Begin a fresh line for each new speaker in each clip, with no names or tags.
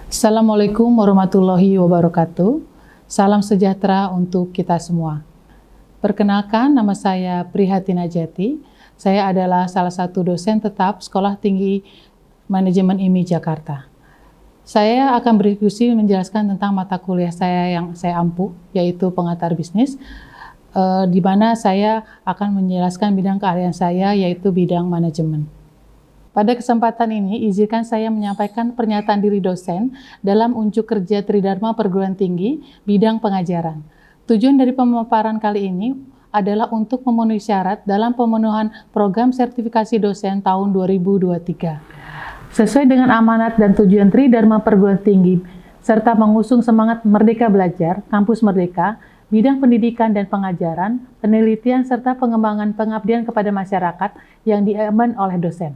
Assalamualaikum warahmatullahi wabarakatuh. Salam sejahtera untuk kita semua. Perkenalkan, nama saya Prihatina Jati. Saya adalah salah satu dosen tetap Sekolah Tinggi Manajemen IMI Jakarta. Saya akan berdiskusi menjelaskan tentang mata kuliah saya yang saya ampu, yaitu pengantar bisnis, di mana saya akan menjelaskan bidang keahlian saya, yaitu bidang manajemen. Pada kesempatan ini, izinkan saya menyampaikan pernyataan diri dosen dalam unjuk kerja Tridharma Perguruan Tinggi bidang pengajaran. Tujuan dari pemaparan kali ini adalah untuk memenuhi syarat dalam pemenuhan program sertifikasi dosen tahun 2023. Sesuai dengan amanat dan tujuan Tridharma Perguruan Tinggi, serta mengusung semangat Merdeka Belajar, Kampus Merdeka, bidang pendidikan dan pengajaran, penelitian, serta pengembangan pengabdian kepada masyarakat yang diemban oleh dosen.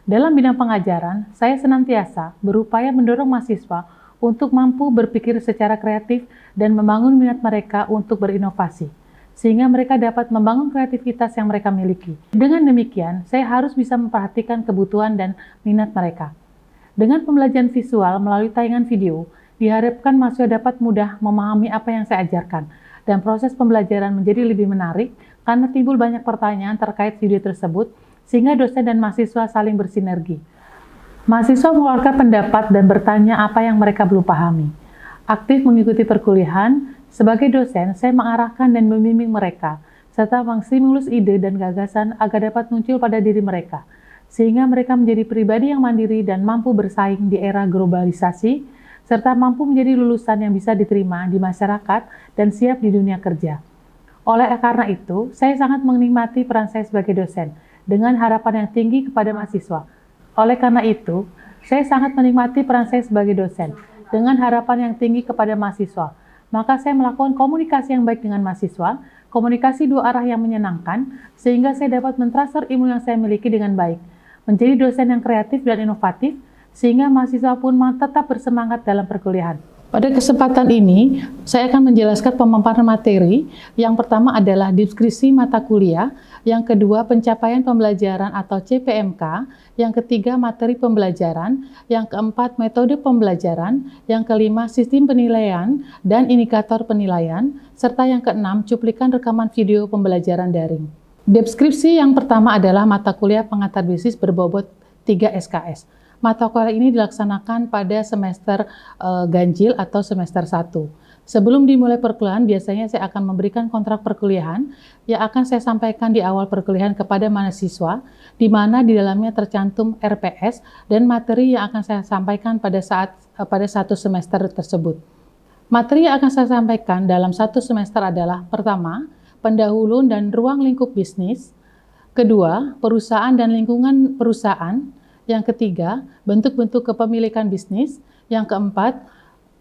Dalam bidang pengajaran, saya senantiasa berupaya mendorong mahasiswa untuk mampu berpikir secara kreatif dan membangun minat mereka untuk berinovasi, sehingga mereka dapat membangun kreativitas yang mereka miliki. Dengan demikian, saya harus bisa memperhatikan kebutuhan dan minat mereka. Dengan pembelajaran visual melalui tayangan video, diharapkan mahasiswa dapat mudah memahami apa yang saya ajarkan, dan proses pembelajaran menjadi lebih menarik karena timbul banyak pertanyaan terkait video tersebut, sehingga dosen dan mahasiswa saling bersinergi. Mahasiswa mengeluarkan pendapat dan bertanya apa yang mereka belum pahami. Aktif mengikuti perkuliahan, sebagai dosen saya mengarahkan dan membimbing mereka, serta menstimulus ide dan gagasan agar dapat muncul pada diri mereka, sehingga mereka menjadi pribadi yang mandiri dan mampu bersaing di era globalisasi, serta mampu menjadi lulusan yang bisa diterima di masyarakat dan siap di dunia kerja. Oleh karena itu, saya sangat menikmati peran saya sebagai dosen, dengan harapan yang tinggi kepada mahasiswa. Oleh karena itu, saya sangat menikmati peran saya sebagai dosen, dengan harapan yang tinggi kepada mahasiswa. Maka saya melakukan komunikasi yang baik dengan mahasiswa, komunikasi dua arah yang menyenangkan, sehingga saya dapat mentransfer ilmu yang saya miliki dengan baik, menjadi dosen yang kreatif dan inovatif, sehingga mahasiswa pun tetap bersemangat dalam perkuliahan. Pada kesempatan ini, saya akan menjelaskan pemaparan materi. Yang pertama adalah deskripsi mata kuliah, yang kedua pencapaian pembelajaran atau CPMK, yang ketiga materi pembelajaran, yang keempat metode pembelajaran, yang kelima sistem penilaian dan indikator penilaian, serta yang keenam cuplikan rekaman video pembelajaran daring. Deskripsi yang pertama adalah mata kuliah pengantar bisnis berbobot 3 SKS. Mata kuliah ini dilaksanakan pada semester ganjil atau semester 1. Sebelum dimulai perkuliahan, biasanya saya akan memberikan kontrak perkuliahan yang akan saya sampaikan di awal perkuliahan kepada mahasiswa, di mana di dalamnya tercantum RPS dan materi yang akan saya sampaikan pada satu semester tersebut. Materi yang akan saya sampaikan dalam satu semester adalah: pertama, pendahuluan dan ruang lingkup bisnis; kedua, perusahaan dan lingkungan perusahaan; yang ketiga, bentuk-bentuk kepemilikan bisnis; yang keempat,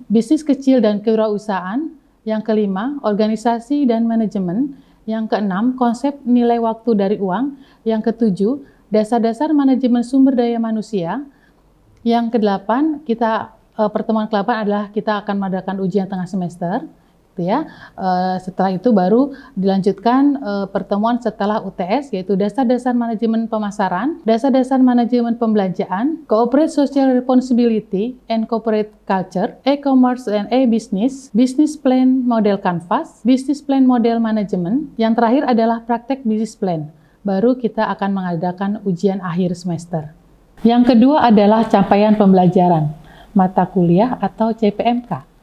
bisnis kecil dan kewirausahaan; yang kelima, organisasi dan manajemen; yang keenam, konsep nilai waktu dari uang; yang ketujuh, dasar-dasar manajemen sumber daya manusia; yang kedelapan, pertemuan ke-8 adalah kita akan mengadakan ujian tengah semester. Setelah itu baru dilanjutkan pertemuan setelah UTS, yaitu dasar-dasar manajemen pemasaran, dasar-dasar manajemen pembelanjaan, corporate social responsibility and corporate culture, e-commerce and e-business, business plan model canvas, business plan model management. Yang terakhir adalah praktek business plan. Baru kita akan mengadakan ujian akhir semester. Yang kedua adalah capaian pembelajaran mata kuliah atau CPMK.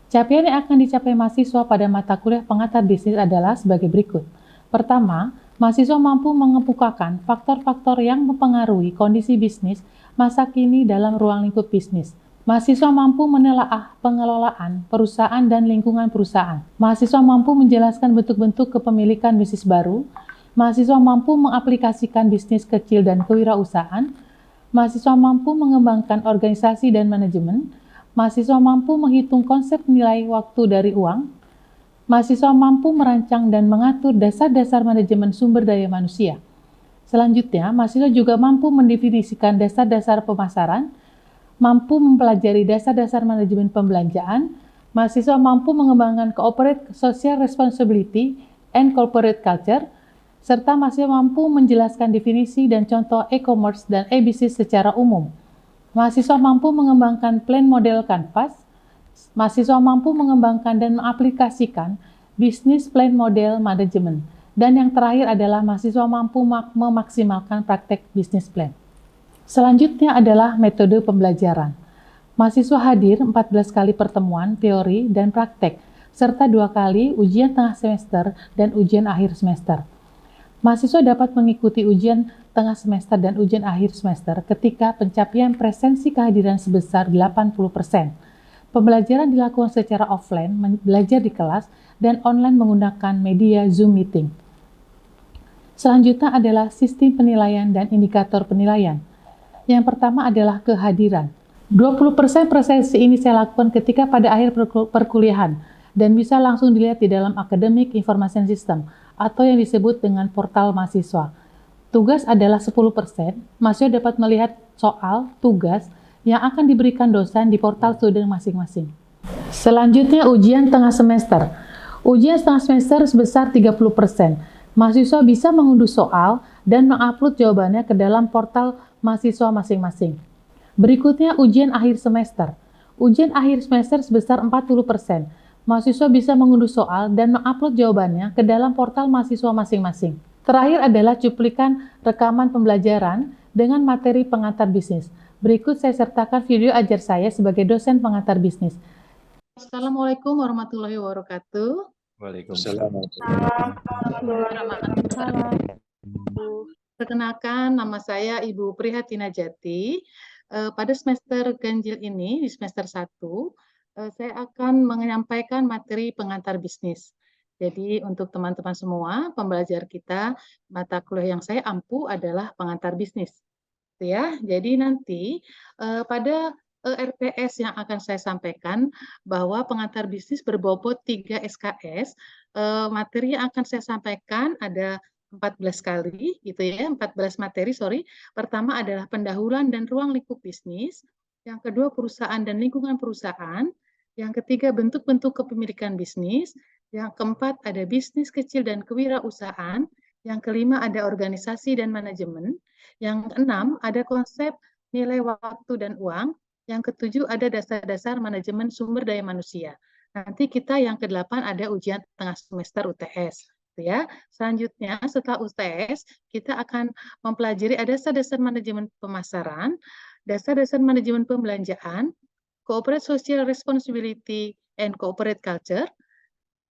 Capaian yang akan dicapai mahasiswa pada mata kuliah pengantar bisnis adalah sebagai berikut. Pertama, mahasiswa mampu mengemukakan faktor-faktor yang mempengaruhi kondisi bisnis masa kini dalam ruang lingkup bisnis. Mahasiswa mampu menelaah pengelolaan perusahaan dan lingkungan perusahaan. Mahasiswa mampu menjelaskan bentuk-bentuk kepemilikan bisnis baru. Mahasiswa mampu mengaplikasikan bisnis kecil dan kewirausahaan. Mahasiswa mampu mengembangkan organisasi dan manajemen. Mahasiswa mampu menghitung konsep nilai waktu dari uang. Mahasiswa mampu merancang dan mengatur dasar-dasar manajemen sumber daya manusia. Selanjutnya, mahasiswa juga mampu mendefinisikan dasar-dasar pemasaran, mampu mempelajari dasar-dasar manajemen pembelanjaan. Mahasiswa mampu mengembangkan corporate social responsibility and corporate culture, serta mahasiswa mampu menjelaskan definisi dan contoh e-commerce dan e-business secara umum. Mahasiswa mampu mengembangkan plan model Canvas. Mahasiswa mampu mengembangkan dan mengaplikasikan bisnis plan model manajemen. Dan yang terakhir adalah mahasiswa mampu memaksimalkan praktek bisnis plan. Selanjutnya adalah metode pembelajaran. Mahasiswa hadir 14 kali pertemuan teori dan praktek, serta 2 kali ujian tengah semester dan ujian akhir semester. Mahasiswa dapat mengikuti ujian tengah semester dan ujian akhir semester ketika pencapaian presensi kehadiran sebesar 80%. Pembelajaran dilakukan secara offline, belajar di kelas, dan online menggunakan media Zoom Meeting. Selanjutnya adalah sistem penilaian dan indikator penilaian. Yang pertama adalah kehadiran. 20% presensi ini saya lakukan ketika pada akhir perkuliahan dan bisa langsung dilihat di dalam Academic Information System atau yang disebut dengan portal mahasiswa. Tugas adalah 10%, mahasiswa dapat melihat soal, tugas yang akan diberikan dosen di portal student masing-masing. Selanjutnya ujian tengah semester. Ujian tengah semester sebesar 30%. Mahasiswa bisa mengunduh soal dan mengupload jawabannya ke dalam portal mahasiswa masing-masing. Berikutnya ujian akhir semester. Ujian akhir semester sebesar 40%. Mahasiswa bisa mengunduh soal dan mengupload jawabannya ke dalam portal mahasiswa masing-masing. Terakhir adalah cuplikan rekaman pembelajaran dengan materi pengantar bisnis. Berikut saya sertakan video ajar saya sebagai dosen pengantar bisnis. Assalamualaikum warahmatullahi wabarakatuh.
Waalaikumsalam.
Perkenalkan, nama saya Ibu Prihatina Jati. Pada semester ganjil ini, di semester 1, saya akan menyampaikan materi pengantar bisnis. Jadi untuk teman-teman semua, pembelajar kita, mata kuliah yang saya ampu adalah pengantar bisnis. Ya, jadi nanti pada RPS yang akan saya sampaikan bahwa pengantar bisnis berbobot 3 SKS, materi yang akan saya sampaikan ada 14 kali gitu ya, 14 materi, sorry. Pertama adalah pendahuluan dan ruang lingkup bisnis, yang kedua perusahaan dan lingkungan perusahaan, yang ketiga bentuk-bentuk kepemilikan bisnis, yang keempat ada bisnis kecil dan kewirausahaan, yang kelima ada organisasi dan manajemen, yang keenam ada konsep nilai waktu dan uang, yang ketujuh ada dasar-dasar manajemen sumber daya manusia. Nanti kita yang kedelapan ada ujian tengah semester UTS. Ya. Selanjutnya setelah UTS kita akan mempelajari ada dasar-dasar manajemen pemasaran, dasar-dasar manajemen pembelanjaan, corporate social responsibility and corporate culture,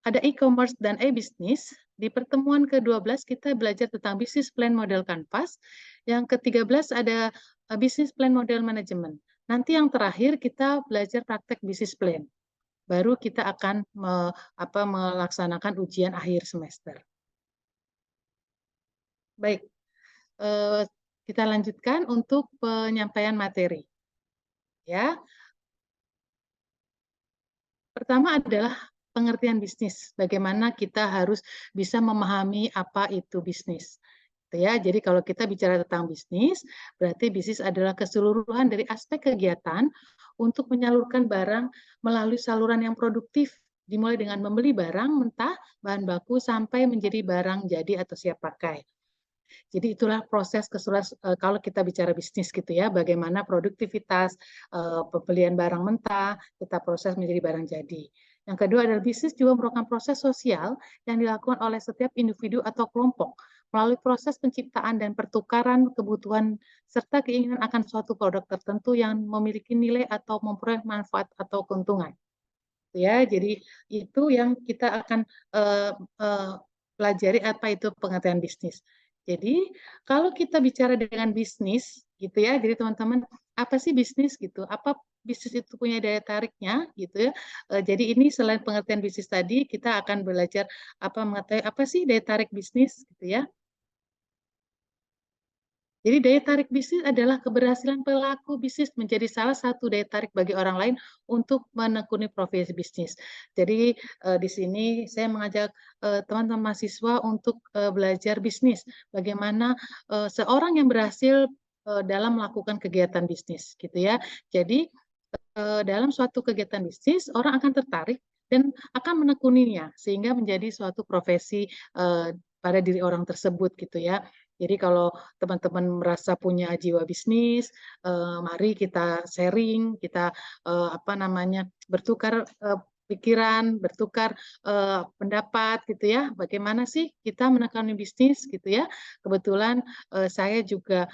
ada e-commerce dan e-business. Di pertemuan ke-12 kita belajar tentang business plan model Canvas. Yang ke-13 ada business plan model management. Nanti yang terakhir kita belajar praktek business plan. Baru kita akan melaksanakan ujian akhir semester. Baik, kita lanjutkan untuk penyampaian materi. Ya, pertama adalah pengertian bisnis. Bagaimana kita harus bisa memahami apa itu bisnis. Ya, jadi kalau kita bicara tentang bisnis, berarti bisnis adalah keseluruhan dari aspek kegiatan untuk menyalurkan barang melalui saluran yang produktif, dimulai dengan membeli barang mentah, bahan baku, sampai menjadi barang jadi atau siap pakai. Jadi itulah proses keseluruhan kalau kita bicara bisnis gitu ya, bagaimana produktivitas pembelian barang mentah kita proses menjadi barang jadi. Yang kedua adalah bisnis juga merupakan proses sosial yang dilakukan oleh setiap individu atau kelompok melalui proses penciptaan dan pertukaran kebutuhan serta keinginan akan suatu produk tertentu yang memiliki nilai atau memperoleh manfaat atau keuntungan. Ya, jadi itu yang kita akan pelajari apa itu pengertian bisnis. Jadi kalau kita bicara dengan bisnis gitu ya, jadi teman-teman apa sih bisnis gitu? Apa bisnis itu punya daya tariknya gitu ya? Jadi ini selain pengertian bisnis tadi, kita akan belajar mengetahui apa sih daya tarik bisnis gitu ya. Jadi daya tarik bisnis adalah keberhasilan pelaku bisnis menjadi salah satu daya tarik bagi orang lain untuk menekuni profesi bisnis. Jadi di sini saya mengajak teman-teman mahasiswa untuk belajar bisnis. Bagaimana seorang yang berhasil dalam melakukan kegiatan bisnis, gitu ya. Jadi dalam suatu kegiatan bisnis orang akan tertarik dan akan menekuninya sehingga menjadi suatu profesi pada diri orang tersebut, gitu ya. Jadi kalau teman-teman merasa punya jiwa bisnis, mari kita sharing, kita apa namanya bertukar pikiran, bertukar pendapat gitu ya. Bagaimana sih kita menekani bisnis gitu ya? Kebetulan saya juga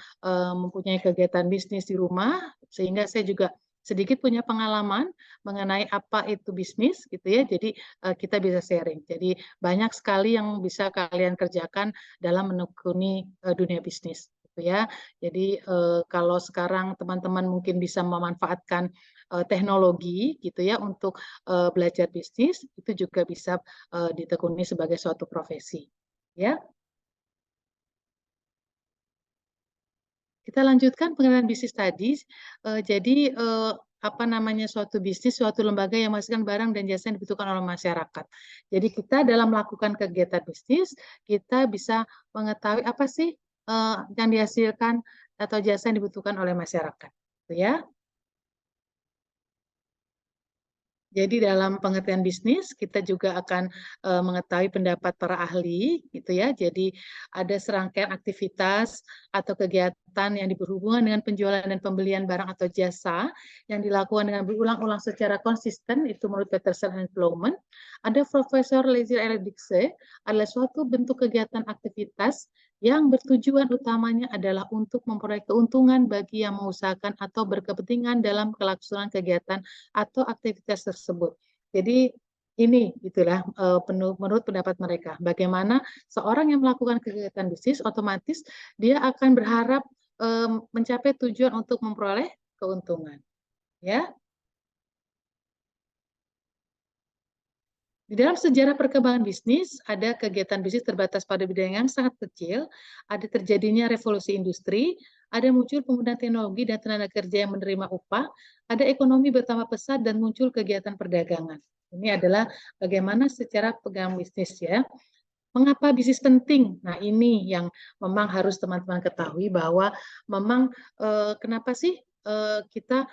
mempunyai kegiatan bisnis di rumah, sehingga saya juga sedikit punya pengalaman mengenai apa itu bisnis gitu ya. Jadi kita bisa sharing. Jadi banyak sekali yang bisa kalian kerjakan dalam menekuni dunia bisnis gitu ya. Jadi kalau sekarang teman-teman mungkin bisa memanfaatkan teknologi gitu ya untuk belajar bisnis, itu juga bisa ditekuni sebagai suatu profesi. Ya, kita lanjutkan pengenalan bisnis tadi. Jadi apa namanya suatu bisnis, suatu lembaga yang menghasilkan barang dan jasa yang dibutuhkan oleh masyarakat. Jadi kita dalam melakukan kegiatan bisnis, kita bisa mengetahui apa sih yang dihasilkan atau jasa yang dibutuhkan oleh masyarakat. Gitu ya. Jadi dalam pengertian bisnis kita juga akan mengetahui pendapat para ahli gitu ya. Jadi ada serangkaian aktivitas atau kegiatan yang berhubungan dengan penjualan dan pembelian barang atau jasa yang dilakukan dengan berulang-ulang secara konsisten, itu menurut Peterson and Plowman. Ada Profesor Leisure Eridikse adalah suatu bentuk kegiatan aktivitas yang bertujuan utamanya adalah untuk memperoleh keuntungan bagi yang mengusahakan atau berkepentingan dalam kelangsungan kegiatan atau aktivitas tersebut. Jadi ini itulah menurut pendapat mereka. Bagaimana seorang yang melakukan kegiatan bisnis otomatis dia akan berharap mencapai tujuan untuk memperoleh keuntungan. Ya, di dalam sejarah perkembangan bisnis, ada kegiatan bisnis terbatas pada bidang yang sangat kecil, ada terjadinya revolusi industri, ada muncul penggunaan teknologi dan tenaga kerja yang menerima upah, ada ekonomi bertambah pesat dan muncul kegiatan perdagangan. Ini adalah bagaimana secara pegang bisnis ya. Mengapa bisnis penting? Nah, ini yang memang harus teman-teman ketahui bahwa memang kenapa sih kita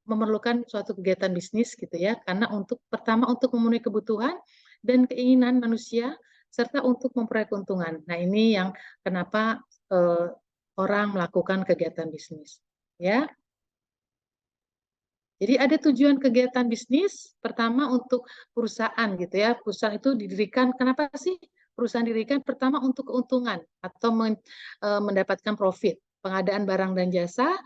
memerlukan suatu kegiatan bisnis gitu ya? Karena untuk pertama untuk memenuhi kebutuhan dan keinginan manusia serta untuk memperoleh keuntungan. Nah, ini yang kenapa orang melakukan kegiatan bisnis. Ya, jadi ada tujuan kegiatan bisnis, pertama untuk perusahaan gitu ya. Perusahaan itu didirikan, kenapa sih perusahaan didirikan? Pertama untuk keuntungan atau mendapatkan profit, pengadaan barang dan jasa,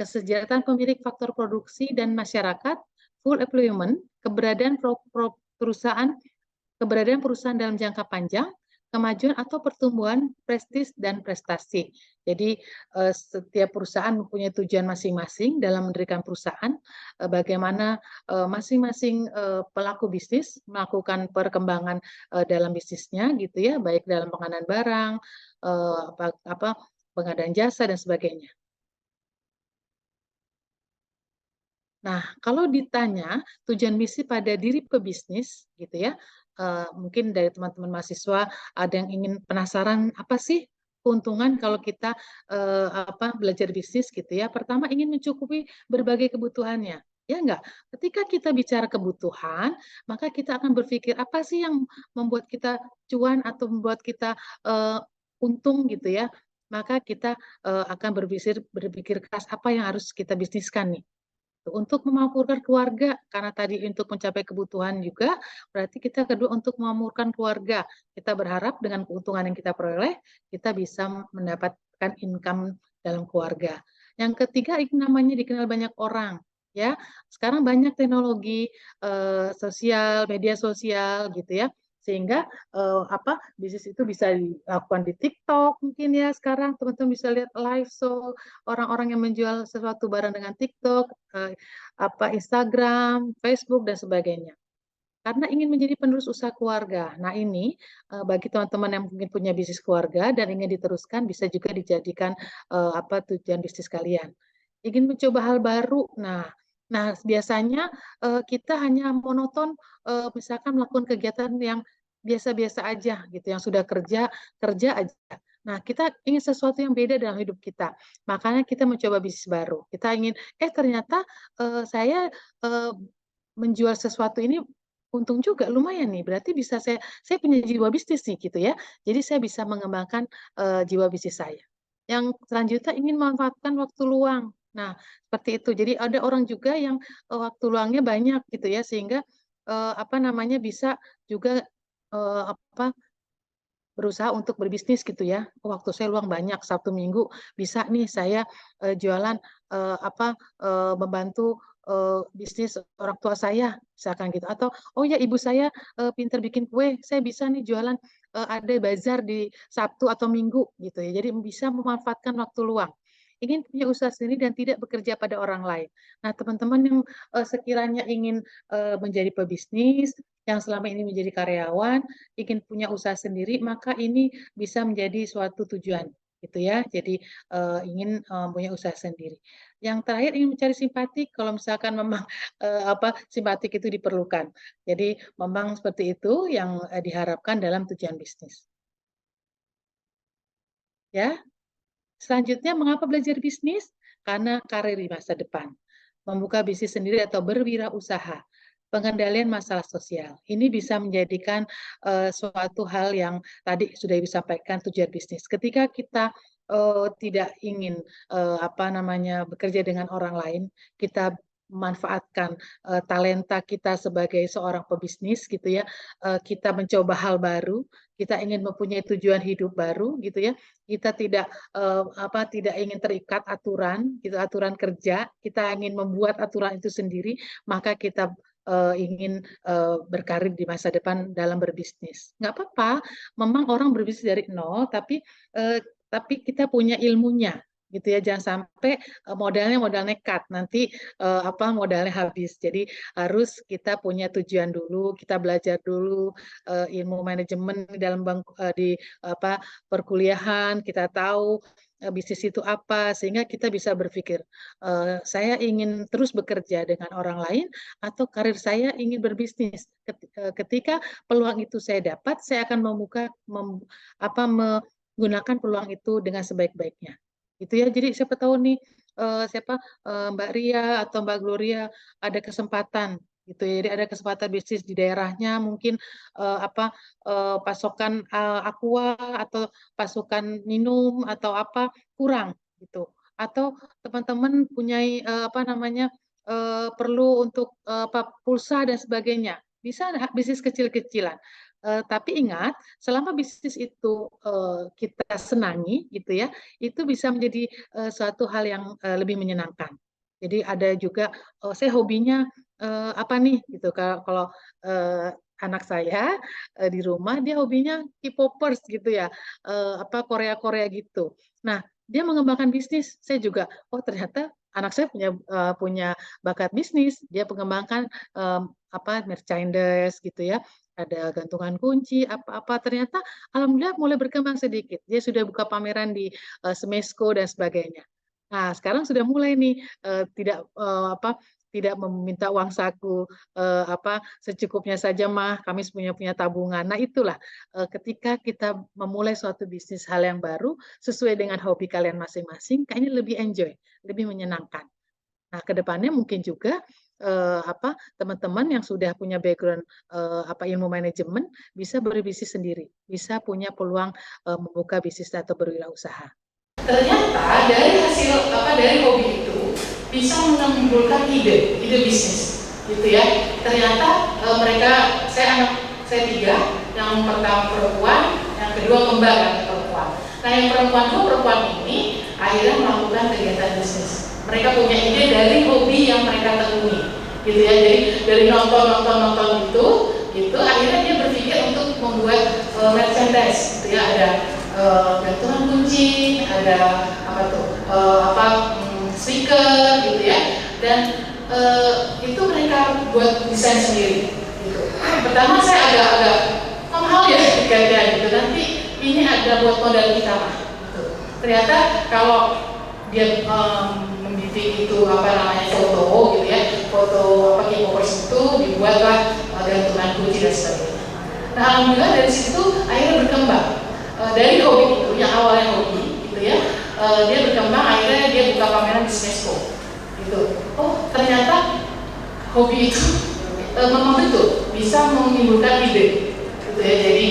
kesejahteraan pemilik faktor produksi dan masyarakat, full employment, perusahaan keberadaan perusahaan dalam jangka panjang, kemajuan atau pertumbuhan prestis dan prestasi. Jadi setiap perusahaan mempunyai tujuan masing-masing dalam mendirikan perusahaan, bagaimana masing-masing pelaku bisnis melakukan perkembangan dalam bisnisnya gitu ya, baik dalam pengadaan barang, apa pengadaan jasa dan sebagainya. Nah, kalau ditanya tujuan misi pada diri pebisnis, gitu ya, mungkin dari teman-teman mahasiswa ada yang ingin penasaran apa sih keuntungan kalau kita apa belajar bisnis gitu ya. Pertama ingin mencukupi berbagai kebutuhannya. Ya enggak? Ketika kita bicara kebutuhan, maka kita akan berpikir apa sih yang membuat kita cuan atau membuat kita untung gitu ya. Maka kita akan berpikir keras apa yang harus kita bisniskan nih untuk memakmurkan keluarga, karena tadi untuk mencapai kebutuhan juga, berarti kita kedua untuk memakmurkan keluarga. Kita berharap dengan keuntungan yang kita peroleh, kita bisa mendapatkan income dalam keluarga. Yang ketiga, ini namanya dikenal banyak orang. Ya, sekarang banyak teknologi sosial, media sosial gitu ya, sehingga apa bisnis itu bisa dilakukan di TikTok mungkin ya sekarang teman-teman bisa lihat live show orang-orang yang menjual sesuatu barang dengan TikTok, apa Instagram, Facebook dan sebagainya. Karena ingin menjadi penerus usaha keluarga. Nah, ini bagi teman-teman yang mungkin punya bisnis keluarga dan ingin diteruskan bisa juga dijadikan apa tujuan bisnis kalian. Ingin mencoba hal baru. Nah, biasanya kita hanya monoton misalkan melakukan kegiatan yang biasa-biasa aja gitu, yang sudah kerja kerja aja. Nah, kita ingin sesuatu yang beda dalam hidup kita. Makanya kita mencoba bisnis baru. Kita ingin, ternyata saya eh, menjual sesuatu ini untung juga, lumayan nih. Berarti bisa saya punya jiwa bisnis nih gitu ya. Jadi saya bisa mengembangkan jiwa bisnis saya.
yang selanjutnya ingin memanfaatkan waktu luang. Nah, seperti itu. Jadi ada orang juga yang waktu luangnya banyak gitu ya, sehingga apa namanya bisa juga apa berusaha untuk berbisnis gitu ya. Waktu saya luang banyak, Sabtu Minggu bisa nih saya jualan apa membantu bisnis orang tua saya misalkan gitu. Atau oh ya ibu saya pinter bikin kue, saya bisa nih jualan ada bazar di Sabtu atau Minggu gitu ya. Jadi bisa memanfaatkan waktu luang. Ingin punya usaha sendiri dan tidak bekerja pada orang lain. Nah, teman-teman yang sekiranya ingin menjadi pebisnis, yang selama ini menjadi karyawan, ingin punya usaha sendiri, maka ini bisa menjadi suatu tujuan gitu ya. Jadi ingin punya usaha sendiri. Yang terakhir ingin mencari simpati kalau misalkan memang apa simpatik itu diperlukan. Jadi memang seperti itu yang diharapkan dalam tujuan bisnis. Ya. Selanjutnya, mengapa belajar bisnis? Karena karir di masa depan. Membuka bisnis sendiri atau berwirausaha. Pengendalian masalah sosial. Ini bisa menjadikan suatu hal yang tadi sudah disampaikan tujuan bisnis. Ketika kita tidak ingin apa namanya bekerja dengan orang lain, kita memanfaatkan talenta kita sebagai seorang pebisnis gitu ya, kita mencoba hal baru, kita ingin mempunyai tujuan hidup baru gitu ya, kita tidak ingin terikat aturan gitu, aturan kerja, kita ingin membuat aturan itu sendiri, maka kita ingin berkarir di masa depan dalam berbisnis. Nggak apa-apa, memang orang berbisnis dari nol, tapi kita punya ilmunya gitu ya, jangan sampai modalnya modal nekat, nanti apa modalnya habis. Jadi harus kita punya tujuan dulu, kita belajar dulu ilmu manajemen dalam di apa perkuliahan, kita tahu bisnis itu apa, sehingga kita bisa berpikir, saya ingin terus bekerja dengan orang lain atau karir saya ingin berbisnis. Ketika peluang itu saya dapat, saya akan menggunakan peluang itu dengan sebaik-baiknya. Itu ya, jadi siapa tahu nih Mbak Ria atau Mbak Gloria ada kesempatan gitu ya. Jadi ada kesempatan bisnis di daerahnya, mungkin pasokan aqua atau pasokan minum atau apa kurang gitu. Atau teman-teman punya apa namanya perlu untuk pulsa dan sebagainya. Bisa bisnis kecil-kecilan. Tapi ingat, selama bisnis itu kita senangi, gitu ya, itu bisa menjadi suatu hal yang lebih menyenangkan. Jadi ada juga, saya hobinya apa nih, gitu. Kalau anak saya di rumah dia hobinya K-popers gitu ya, apa Korea-Korea gitu. Nah, dia mengembangkan bisnis. Saya juga, oh ternyata anak saya punya bakat bisnis. Dia mengembangkan apa merchandise gitu ya, ada gantungan kunci, apa-apa. Ternyata alhamdulillah mulai berkembang sedikit. Dia sudah buka pameran di Smesco dan sebagainya. Nah, sekarang sudah mulai nih tidak meminta uang saku apa secukupnya saja mah, kami punya tabungan. Nah, itulah ketika kita memulai suatu bisnis hal yang baru sesuai dengan hobi kalian masing-masing, kayaknya lebih enjoy, lebih menyenangkan. Nah, kedepannya mungkin juga teman-teman yang sudah punya background ilmu manajemen bisa berbisnis sendiri, bisa punya peluang membuka bisnis atau berwirausaha. Ternyata dari hobi itu bisa menimbulkan ide bisnis, gitu ya. Ternyata anak saya 3, yang pertama perempuan, yang kedua kembar perempuan. Nah, yang perempuan ini akhirnya melakukan kegiatan bisnis. Mereka punya ide dari hobi yang mereka tekuni, gitu ya. Jadi dari nonton gitu, akhirnya dia berpikir untuk membuat merchandise, gitu ya. Ada gantungan kunci, ada stiker, gitu ya. Dan itu mereka buat desain sendiri, gitu. Pertama saya agak mahal ya harganya, gitu. Nanti ini ada buat modal kita lah, gitu. Ternyata kalau dia membidik itu foto gitu ya, foto K-popers itu dibuatlah gantungan kunci dan sebagainya. Nah, alhamdulillah dari situ akhirnya berkembang dari hobi itu yang awalnya hobi gitu ya, dia berkembang akhirnya dia buka pameran di Smesco gitu. Oh ternyata hobi itu memang betul bisa menimbulkan ide gitu ya. Jadi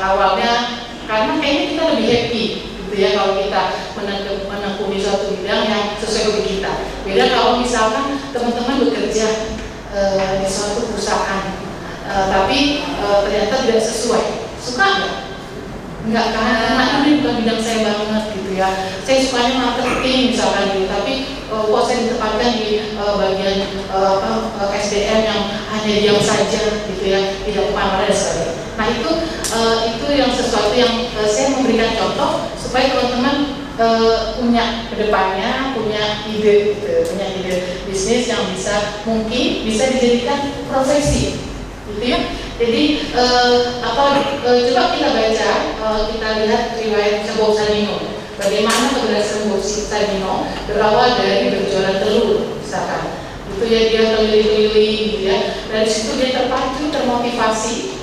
awalnya karena kayaknya kita lebih happy gitu ya kalau kita
bidang yang sesuai hobi kita. Beda kalau misalkan teman-teman bekerja di suatu perusahaan, tapi ternyata tidak sesuai, suka nggak? Enggak kan, karena ini bukan bidang saya banget gitu ya. Saya sukanya marketing misalkan gitu, tapi kok saya ditempatkan di bagian SDM yang hanya diam saja gitu ya, tidak kemana-mana dan sebagainya. Nah itu yang sesuatu yang saya memberikan contoh supaya teman-teman punya kedepannya, punya ide gitu, punya ide bisnis yang mungkin bisa dijadikan profesi gitu ya. Jadi coba kita baca, kita lihat riwayat Bob Sadino. Bagaimana keberhasilan Bob Sadino berawal dari berjualan telur, misalkan. Itu ya dia keliling-keliling gitu ya. Dari situ dia termotivasi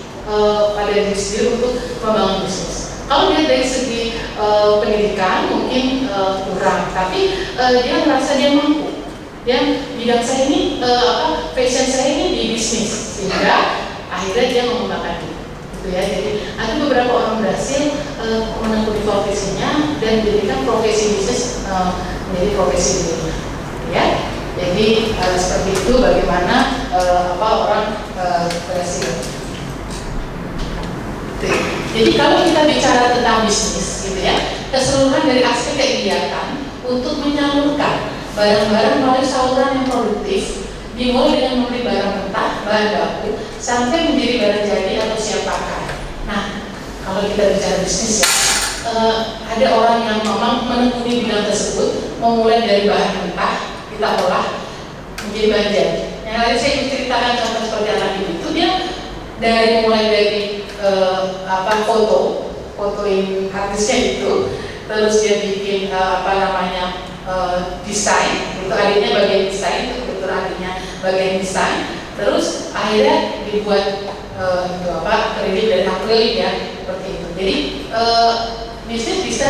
pada diri sendiri untuk membangun bisnis. Kalau dia dari segi pendidikan mungkin kurang, tapi dia merasa dia mampu. Dan bidang saya ini, passion saya ini di bisnis, sehingga akhirnya dia mengembangkan gitu ya. Jadi ada beberapa orang berhasil menekuni profesinya dan menjadikan profesi bisnis menjadi profesi dirinya, ya. Jadi seperti itu bagaimana orang berhasil. Jadi kalau kita bicara tentang bisnis, gitu ya, keseluruhan dari aspek kegiatan untuk menyalurkan barang-barang melalui saluran yang produktif, dimulai dengan membeli barang mentah, bahan baku, sampai menjadi barang jadi atau siap pakai. Nah, kalau kita bicara bisnis ya, ada orang yang memang menekuni bidang tersebut, memulai dari bahan mentah, kita olah menjadi bahan jadi. Yang tadi saya ceritakan contoh seperti anak itu, dia mulai dari fotoin artisnya itu, terus dia bikin desain, itu adiknya bagian desain, itu kebetulan adiknya bagian desain, terus akhirnya dibuat kredit dari akrilik ya, seperti itu. Jadi bisnis bisa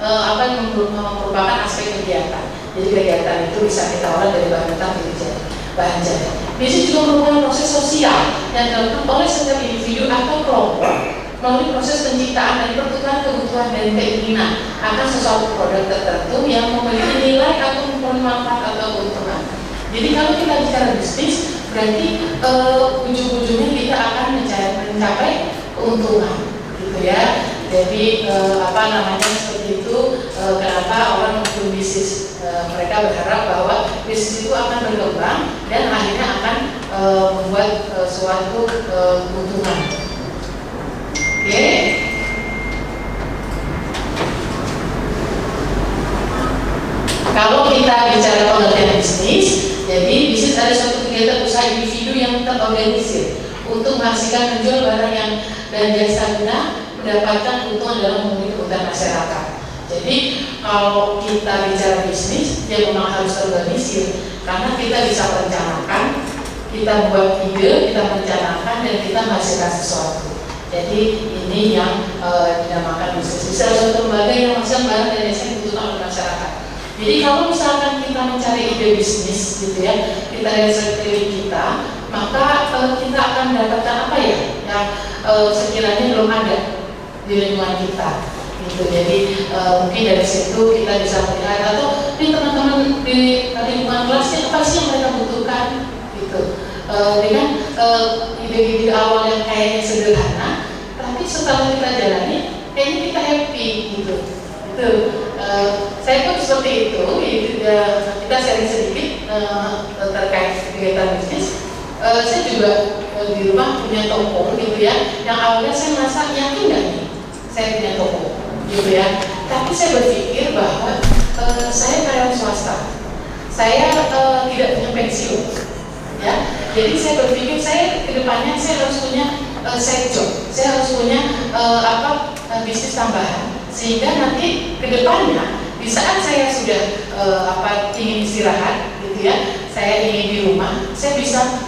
merupakan aspek kegiatan. Jadi kegiatan itu bisa kita olah dari bahan mentah menjadi bahan jadi. Bisnis juga merupakan proses sosial yang dilakukan oleh setiap individu atau kelompok melalui proses penciptaan dan pertukaran kebutuhan dan keinginan akan sesuatu produk tertentu yang memiliki nilai atau mempunyai manfaat atau keuntungan. Jadi kalau kita bicara bisnis, berarti ujung-ujungnya kita akan mencapai keuntungan, gitu ya. Jadi seperti itu. Kenapa orang membuat bisnis? Mereka berharap bahwa bisnis itu akan berkembang dan akhirnya akan membuat suatu keuntungan. Oke. Kalau kita bicara pengertian bisnis, jadi bisnis ada suatu kegiatan usaha individu yang terorganisir untuk menghasilkan menjual barang dan jasa guna mendapatkan keuntungan dalam memenuhi kebutuhan masyarakat. Jadi kalau kita bicara bisnis, ya memang harus terorganisir karena kita bisa merencanakan, kita buat ide, kita merencanakan dan kita menghasilkan sesuatu. Jadi ini yang dinamakan bisnis. Bisa suatu lembaga yang menghasilkan barang dan jasa yang dibutuhkan oleh masyarakat. Jadi kalau misalkan kita mencari ide bisnis, gitu ya, kita dari sekeliling kita, maka kita akan mendapatkan apa ya yang sekiranya belum ada di lingkungan kita. Gitu. Jadi mungkin dari situ kita bisa melihat atau ini teman-teman di lingkungan kelasnya apa sih yang mereka butuhkan, gitu. Dengan ide-ide awal yang kayaknya sederhana, tapi setelah kita jalani, kayaknya kita happy, gitu. Itu saya pun seperti itu. Kita sharing sedikit terkait kegiatan bisnis. Saya juga di rumah punya toko, gitu ya. Yang awalnya saya merasa yakin nggak nih, saya punya toko, gitu ya. Tapi saya berpikir bahwa saya karyawan swasta, saya tidak punya pensiun, ya. Jadi saya berpikir saya kedepannya saya harus punya side job, saya harus punya bisnis tambahan, sehingga nanti kedepannya di saat saya sudah ingin istirahat, gitu ya, saya ingin di rumah, saya bisa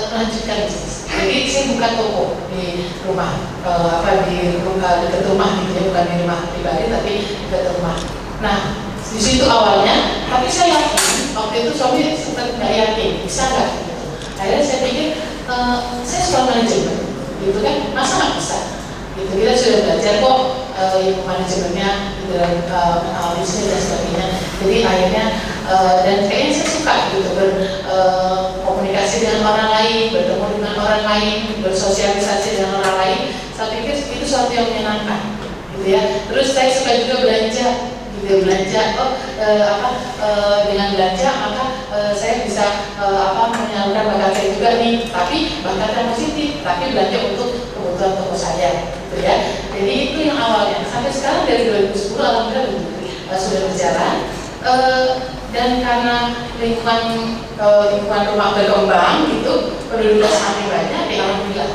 melanjutkan bisnis. Jadi saya buka toko di rumah, dekat rumah, gitu ya, bukan di rumah pribadi tapi dekat rumah. Nah, di situ awalnya, tapi saya yakin waktu itu suami sempat nggak yakin bisa nggak. Akhirnya saya pikir saya suka manajemen, gitu kan, masa nggak bisa? Gitu, kita sudah belajar kok ilmu manajemennya, gitu dalam bisnis dan sebagainya. Jadi akhirnya dan kayaknya saya suka gitu berkomunikasi dengan orang lain, bertemu dengan orang lain, bersosialisasi dengan orang lain. Saya pikir itu suatu yang menyenangkan, gitu ya. Terus saya suka juga belanja, gitu belanja. Dengan belanja maka saya bisa menyalurkan bakat saya juga nih, tapi bakatnya positif, tapi belanja untuk kebutuhan toko saya, gitu ya. Jadi itu yang awalnya. Sampai sekarang dari 2010 alhamdulillah sudah berjalan. Dan karena lingkungan rumah berkembang gitu, penduduknya semakin banyak, ya alhamdulillah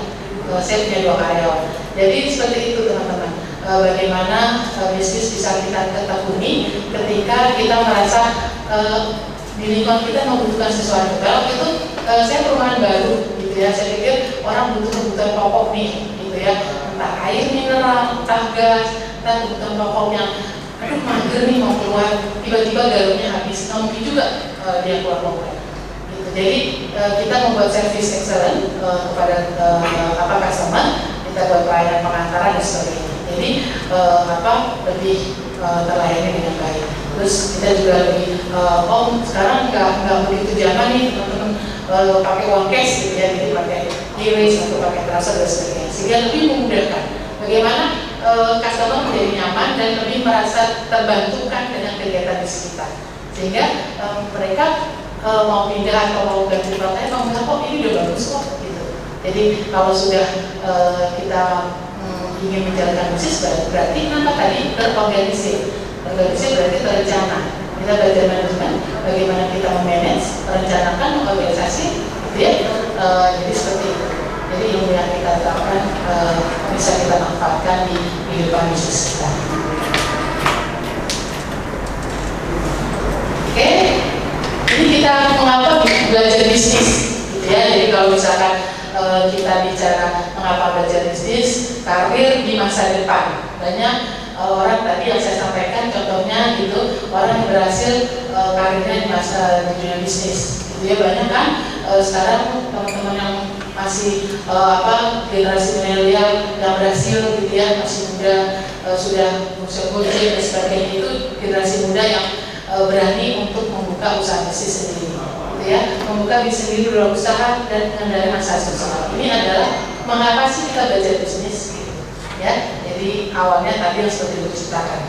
saya punya 2 karyawan. Jadi seperti itu teman-teman, bagaimana bisnis bisa kita tekuni ketika kita merasa di lingkungan kita membutuhkan sesuatu. Kalau itu saya perumahan baru gitu ya, saya pikir orang butuh kebutuhan pokok nih gitu ya, entah air mineral, entah gas, entah kebutuhan pokok yang aduh mager nih mau keluar, tiba-tiba galonnya habis, nggak mungkin juga dia keluar gitu. Jadi kita membuat service excellent kepada customer, kita buat pelayanan pengantaran dan sebagainya. Jadi lebih terlayani dengan baik. Terus kita juga lebih sekarang nggak begitu zaman nih teman-teman pakai uang cash gitu ya, jadi pakai QRIS atau pakai transfer dan sebagainya, sehingga lebih memudahkan bagaimana customer menjadi nyaman dan lebih merasa terbantukan dengan kegiatan di sekitar, sehingga mereka mau pindah atau mau ganti partner, mau bilang kok ini udah bagus kok gitu. Jadi kalau sudah kita ingin menjalankan bisnis, berarti kenapa tadi terorganisir berarti terencana. Kita belajar manajemen, bagaimana kita memanage, merencanakan, mengorganisasi, gitu ya. Jadi seperti itu. Jadi ilmu yang kita terapkan bisa kita manfaatkan di kehidupan bisnis kita. Oke, ini kita mengapa belajar bisnis, gitu ya. Jadi kalau misalkan kita bicara mengapa belajar bisnis, karir di masa depan, banyak orang tadi yang saya sampaikan contohnya gitu, orang yang berhasil karirnya di dunia bisnis, gitu ya. Banyak kan sekarang teman-teman yang masih generasi milenial yang berhasil gitu ya, masih muda, sudah usia gojek dan sebagainya, itu generasi muda yang berani untuk membuka usaha bisnis sendiri, gitu ya, membuka bisnis sendiri, berusaha dan mengendalikan masa sosial. Ini adalah mengapa sih kita belajar bisnis, gitu, ya. Jadi awalnya tadi yang seperti diceritakan.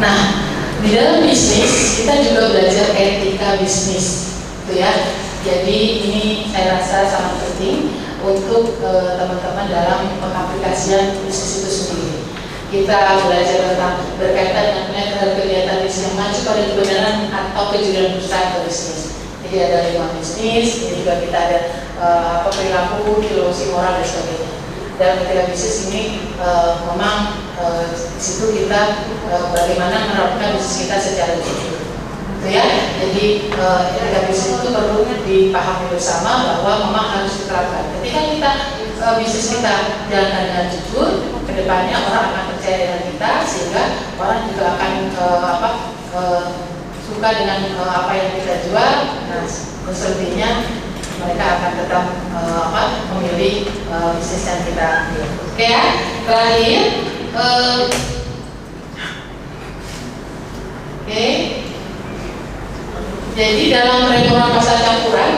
Nah, di dalam bisnis kita juga belajar etika bisnis, gitu ya. Jadi ini saya rasa sangat penting untuk teman-teman dalam pengaplikasian bisnis itu sendiri. Kita belajar tentang berkaitan dengan terhadap kegiatan bisnis yang maju pada kebenaran atau kejujuran berusaha atau bisnis. Jadi ada 5 bisnis, ini juga kita ada perilaku, filosofi moral dan sebagainya. Dalam kegiatan bisnis ini memang di situ kita bagaimana menerapkan bisnis kita secara jujur, gitu ya. Jadi kegiatan bisnis itu perlu dipahami bersama bahwa memang harus diterapkan. Ketika kita bisnis kita jalankan dengan jujur, kedepannya orang akan percaya dengan kita, sehingga orang juga akan suka dengan apa yang kita jual. Nah, sepertinya mereka akan tetap memilih bisnis yang kita ambil. Oke ya, terakhir oke. Jadi dalam perekonomian pasar campuran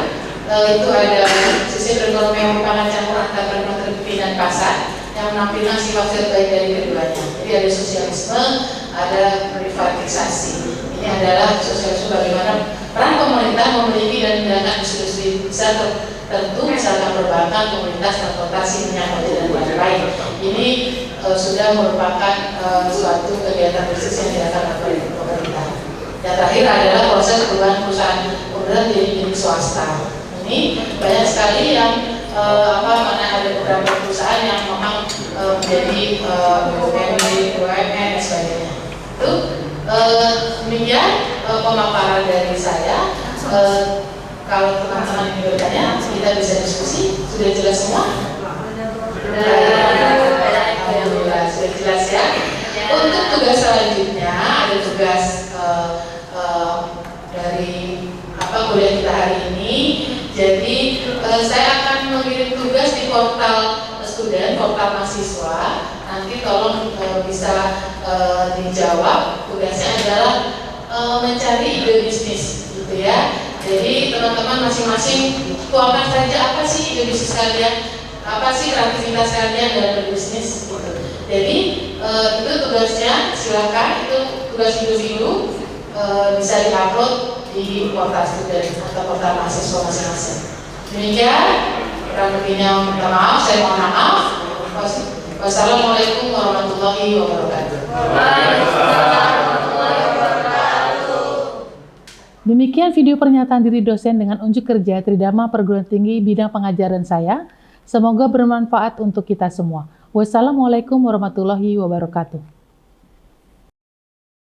itu ada sistem perekonomian yang merupakan campuran antara perekonomian terbukti dan pasar yang menampilkan sifat terbaik dari keduanya. Jadi ada sosialisme, ada privatisasi. Ini adalah sosialisme bagaimana peran pemerintah memiliki dan menjalankan industri besar tertentu, misalkan perbankan, komunitas, transportasi, minyak, dan lain-lain. Ini sudah merupakan suatu kegiatan bisnis yang dilakukan oleh pemerintah. Yang terakhir adalah proses perubahan perusahaan kemudian jadi milik swasta. Ini banyak sekali yang mana ada beberapa perusahaan yang memang menjadi BUMN, dan sebagainya. Itu demikian pemaparan dari saya. Kalau teman-teman ingin bertanya, kita bisa diskusi. Sudah jelas semua? Alhamdulillah sudah jelas ya. Untuk tugas selanjutnya ada tugas
dari kuliah kita hari ini. Jadi saya akan mengirim tugas di portal student, portal mahasiswa. Nanti tolong bisa dijawab. Tugasnya adalah mencari ide bisnis, gitu ya. Jadi teman-teman masing-masing tuangkan saja apa sih ide bisnis kalian, apa sih kreativitas kalian dalam berbisnis, gitu. Jadi itu tugasnya, silakan, itu tugas individu bisa diupload di portal student atau portal mahasiswa masing-masing. Demikian, kurang lebihnya minta maaf, saya mohon maaf. Wassalamualaikum warahmatullahi wabarakatuh.
Demikian video pernyataan diri dosen dengan unjuk kerja Tridharma Perguruan Tinggi bidang pengajaran saya. Semoga bermanfaat untuk kita semua. Wassalamualaikum warahmatullahi wabarakatuh.